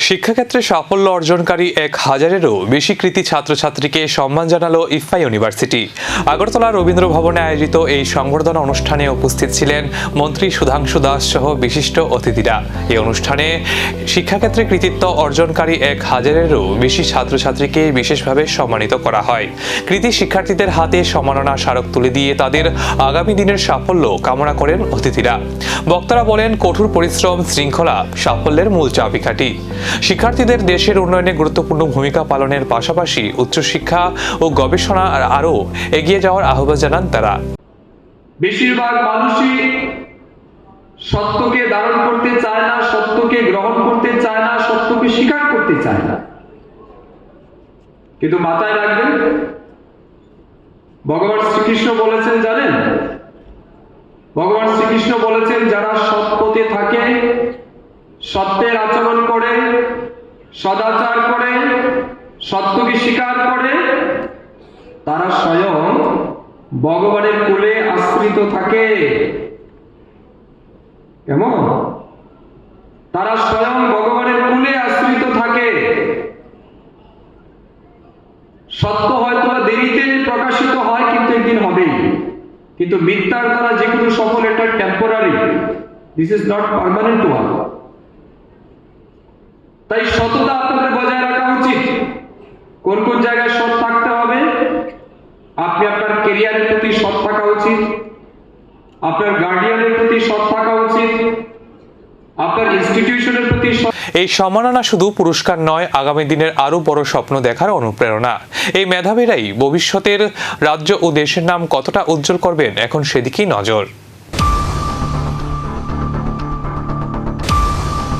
শিক্ষাক্ষেত্রে সাফল্য অর্জনকারী 1000-এরও বেশি কৃতী ছাত্রছাত্রীকে সম্মান জানালো ইফফা ইউনিভার্সিটি। আগরতলা রবীন্দ্র ভবনে আয়োজিত এই সংবর্ধনা অনুষ্ঠানে উপস্থিত ছিলেন মন্ত্রী সুধাংশু দাস সহ বিশিষ্ট অতিথিরা। এই অনুষ্ঠানে শিক্ষাক্ষেত্রে কৃতিত্ব অর্জনকারী 1000-এরও বেশি ছাত্রছাত্রীকে বিশেষভাবে সম্মানিত করা হয়। কৃতী শিক্ষার্থীদের হাতে সম্মাননা স্মারক তুলে দিয়ে তাদের আগামী দিনের সাফল্য কামনা করেন অতিথিরা। বক্তারা বলেন, কঠোর পরিশ্রম, শৃঙ্খলা সাফল্যের মূল চাবিকাঠি। শিক্ষার্থীদের দেশের উন্নয়নে গুরুত্বপূর্ণ ভূমিকা পালনের পাশাপাশি উচ্চশিক্ষা ও গবেষণা আরও এগিয়ে যাওয়ার আহ্বান জানান তারা। বেশিরভাগ মানুষই সত্যকে ধারণ করতে চায় না, সত্যকে গ্রহণ করতে চায় না, সত্যকে স্বীকার করতে চায় না। কিন্তু মাথায় রাখবেন, ভগবান শ্রীকৃষ্ণ বলেছেন, জানেন, ভগবান শ্রীকৃষ্ণ বলেছেন, যারা সৎ পথে থাকে, সত্যের আচরণ করে, সদাচার করে, সত্যকে স্বীকার করে, তারা স্বয়ং ভগবানের কোলে আশ্রিত থাকে। কেমন? তারা স্বয়ং ভগবানের কোলে আশ্রিত থাকে। সত্য হয়তো দেরিতে প্রকাশিত হয়, কিন্তু একদিন হবেই। কিন্তু মিথ্যার দ্বারা যে কোনো সফল, এটা temporary, this is not permanent one. তাই সততা আপনাদের বজায় রাখা উচিত। কোন কোন জায়গায় সৎ থাকতে হবে? আপনি আপনার ক্যারিয়ারের প্রতি সৎ থাকা উচিত, আপনার গার্ডিয়ানের প্রতি সৎ থাকা উচিত, আপনার ইনস্টিটিউশনের প্রতি। এই সম্মাননা শুধু পুরস্কার নয়, আগামী দিনের আরও বড় স্বপ্ন দেখার অনুপ্রেরণা। এই মেধাবীরাই ভবিষ্যতের রাজ্য ও দেশের নাম কতটা উজ্জ্বল করবেন, এখন সেদিকেই নজর।